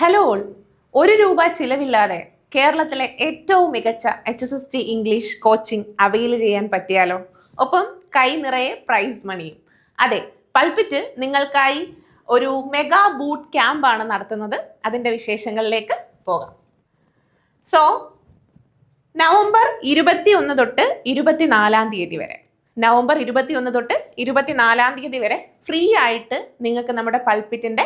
Hello all, ₹1 ചിലവില്ലാതെ കേരളത്തിലെ ഏറ്റവും മികച്ച HSST ഇംഗ്ലീഷ് കോച്ചിങ് അവൈൽ ചെയ്യാൻ പറ്റിയാലോ? ഒപ്പം കൈ നിറയെ പ്രൈസ് മണിയും. അതെ, പൾപിറ്റ് നിങ്ങൾക്കായി ഒരു മെഗാ ബൂട്ട് ക്യാമ്പാണ് നടത്തുന്നത്. അതിൻ്റെ വിശേഷങ്ങളിലേക്ക് പോകാം. സോ നവംബർ 21 തൊട്ട് 24 തീയതി വരെ, നവംബർ 21 തൊട്ട് 24 തീയതി വരെ ഫ്രീ ആയിട്ട് നിങ്ങൾക്ക് നമ്മുടെ പൾപിറ്റിൻ്റെ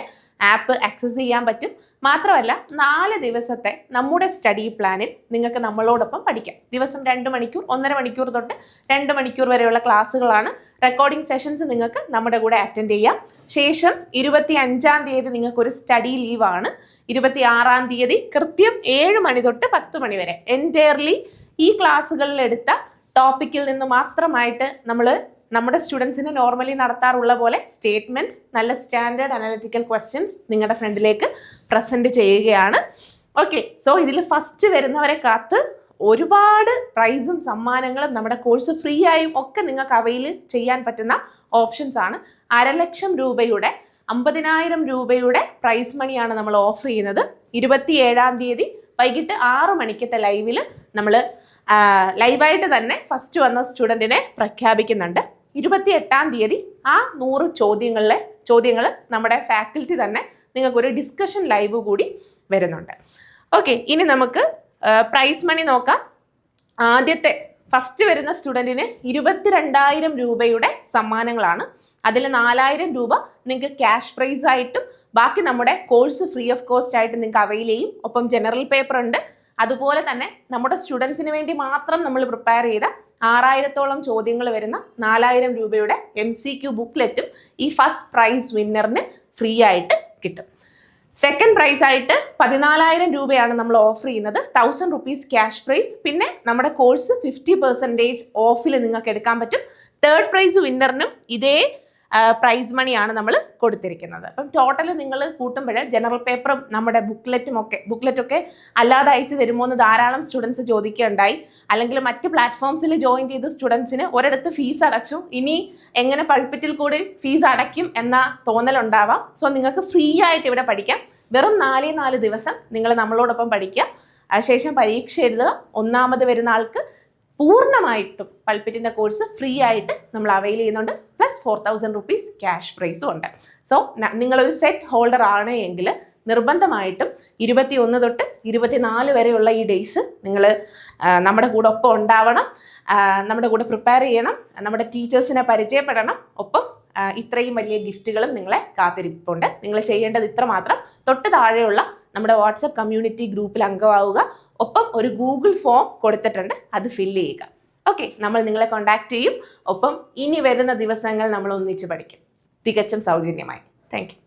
ആപ്പ് ആക്സസ് ചെയ്യാൻ പറ്റും. മാത്രമല്ല 4 ദിവസത്തെ നമ്മുടെ സ്റ്റഡി പ്ലാനിൽ നിങ്ങൾക്ക് നമ്മളോടൊപ്പം പഠിക്കാം. ദിവസം 2 മണിക്കൂർ, 1.5 മണിക്കൂർ തൊട്ട് 2 മണിക്കൂർ വരെയുള്ള ക്ലാസ്സുകളാണ്. റെക്കോർഡിംഗ് സെഷൻസ് നിങ്ങൾക്ക് നമ്മുടെ കൂടെ അറ്റൻഡ് ചെയ്യാം. ശേഷം 25 തീയതി നിങ്ങൾക്കൊരു സ്റ്റഡി ലീവാണ്. 26 തീയതി കൃത്യം 7 മണി തൊട്ട് 10 മണി വരെ എൻറ്റയർലി ഈ ക്ലാസ്സുകളിൽ എടുത്ത ടോപ്പിക്കിൽ നിന്ന് മാത്രമായിട്ട് നമ്മുടെ സ്റ്റുഡൻസിന് നോർമലി നടത്താറുള്ള പോലെ സ്റ്റേറ്റ്മെൻറ്റ്, നല്ല സ്റ്റാൻഡേർഡ് അനലിറ്റിക്കൽ ക്വസ്റ്റ്യൻസ് നിങ്ങളുടെ ഫ്രണ്ടിലേക്ക് പ്രസൻറ്റ് ചെയ്യുകയാണ്. ഓക്കെ, സോ ഇതിൽ ഫസ്റ്റ് വരുന്നവരെ കാത്ത് ഒരുപാട് പ്രൈസും സമ്മാനങ്ങളും നമ്മുടെ കോഴ്സ് ഫ്രീ ആയും ഒക്കെ നിങ്ങൾക്ക് അവൈൽ ചെയ്യാൻ പറ്റുന്ന ഓപ്ഷൻസ് ആണ്. 1,00,000 രൂപയുടെ 50,000 രൂപയുടെ പ്രൈസ് മണിയാണ് നമ്മൾ ഓഫർ ചെയ്യുന്നത്. 27 തീയതി വൈകിട്ട് 6 മണിക്കത്തെ ലൈവിൽ നമ്മൾ ലൈവായിട്ട് തന്നെ ഫസ്റ്റ് വന്ന സ്റ്റുഡൻറ്റിനെ പ്രഖ്യാപിക്കുന്നുണ്ട്. 28 തീയതി ആ 100 ചോദ്യങ്ങൾ നമ്മുടെ ഫാക്കൽറ്റി തന്നെ നിങ്ങൾക്കൊരു ഡിസ്കഷൻ ലൈവ് കൂടി വരുന്നുണ്ട്. ഓക്കെ, ഇനി നമുക്ക് പ്രൈസ് മണി നോക്കാം. ആദ്യത്തെ ഫസ്റ്റ് വരുന്ന സ്റ്റുഡൻറ്റിന് 22,000 രൂപയുടെ സമ്മാനങ്ങളാണ്. അതിൽ 4,000 രൂപ നിങ്ങൾക്ക് ക്യാഷ് പ്രൈസ് ആയിട്ടും ബാക്കി നമ്മുടെ കോഴ്സ് ഫ്രീ ഓഫ് കോസ്റ്റ് ആയിട്ട് നിങ്ങൾക്ക് അവൈൽ ചെയ്യും. ഒപ്പം ജനറൽ പേപ്പർ ഉണ്ട്. അതുപോലെ തന്നെ നമ്മുടെ സ്റ്റുഡൻസിന് വേണ്ടി മാത്രം നമ്മൾ പ്രിപ്പയർ ചെയ്ത 6,000-ഓളം ചോദ്യങ്ങൾ വരുന്ന 4,000 രൂപയുടെ MCQ ബുക്ക്ലെറ്റും ഈ ഫസ്റ്റ് പ്രൈസ് വിന്നറിന് ഫ്രീ ആയിട്ട് കിട്ടും. സെക്കൻഡ് പ്രൈസ് ആയിട്ട് 14,000 രൂപയാണ് നമ്മൾ ഓഫർ ചെയ്യുന്നത്. 1,000 റുപ്പീസ് ക്യാഷ് പ്രൈസ്, പിന്നെ നമ്മുടെ കോഴ്സ് 50% ഓഫിൽ നിങ്ങൾക്ക് എടുക്കാൻ പറ്റും. തേർഡ് പ്രൈസ് വിന്നറിനും ഇതേ പ്രൈസ് മണിയാണ് നമ്മൾ കൊടുത്തിരിക്കുന്നത്. അപ്പം ടോട്ടൽ നിങ്ങൾ കൂട്ടുമ്പോൾ ജനറൽ പേപ്പറും നമ്മുടെ ബുക്ക്ലെറ്റൊക്കെ അല്ലാതെ അയച്ചു തരുമോ എന്ന് ധാരാളം സ്റ്റുഡൻസ് ചോദിക്കുകയുണ്ടായി. അല്ലെങ്കിൽ മറ്റ് പ്ലാറ്റ്ഫോംസിൽ ജോയിൻ ചെയ്ത സ്റ്റുഡൻസിന് ഒരിടത്ത് ഫീസ് അടച്ചു, ഇനി എങ്ങനെ പൾപിറ്റിൽ കൂടി ഫീസ് അടയ്ക്കും എന്ന തോന്നലുണ്ടാവാം. സോ നിങ്ങൾക്ക് ഫ്രീ ആയിട്ട് ഇവിടെ പഠിക്കാം. വെറും 4 ദിവസം നിങ്ങൾ നമ്മളോടൊപ്പം പഠിക്കുക. ശേഷം പരീക്ഷ എഴുതുക. 1ാമത് വരുന്ന ആൾക്ക് പൂർണ്ണമായിട്ടും പൾപിറ്റിൻ്റെ കോഴ്സ് ഫ്രീ ആയിട്ട് നമ്മൾ അവൈൽ ചെയ്യുന്നുണ്ട്. പ്ലസ് 4,000 റുപ്പീസ് ക്യാഷ് പ്രൈസും ഉണ്ട്. സോ നിങ്ങളൊരു സെറ്റ് ഹോൾഡർ ആണ് എങ്കിൽ നിർബന്ധമായിട്ടും 21 തൊട്ട് 24 വരെയുള്ള ഈ ഡേയ്സ് നിങ്ങൾ നമ്മുടെ കൂടെ ഒപ്പം ഉണ്ടാവണം. നമ്മുടെ കൂടെ പ്രിപ്പയർ ചെയ്യണം. നമ്മുടെ ടീച്ചേഴ്സിനെ പരിചയപ്പെടണം. ഒപ്പം ഇത്രയും വലിയ ഗിഫ്റ്റുകളും നിങ്ങളെ കാത്തിരിപ്പുണ്ട്. നിങ്ങൾ ചെയ്യേണ്ടത് ഇത്ര മാത്രം: തൊട്ട് താഴെയുള്ള നമ്മുടെ വാട്സപ്പ് കമ്മ്യൂണിറ്റി ഗ്രൂപ്പിൽ അംഗമാവുക. ഒപ്പം ഒരു ഗൂഗിൾ ഫോം കൊടുത്തിട്ടുണ്ട്, അത് ഫില്ല് ചെയ്യുക. ഓക്കെ, നമ്മൾ നിങ്ങളെ കോൺടാക്ട് ചെയ്യും. ഒപ്പം ഇനി വരുന്ന ദിവസങ്ങൾ നമ്മൾ ഒന്നിച്ച് പഠിക്കും, തികച്ചും സൗജന്യമായി. Thank you.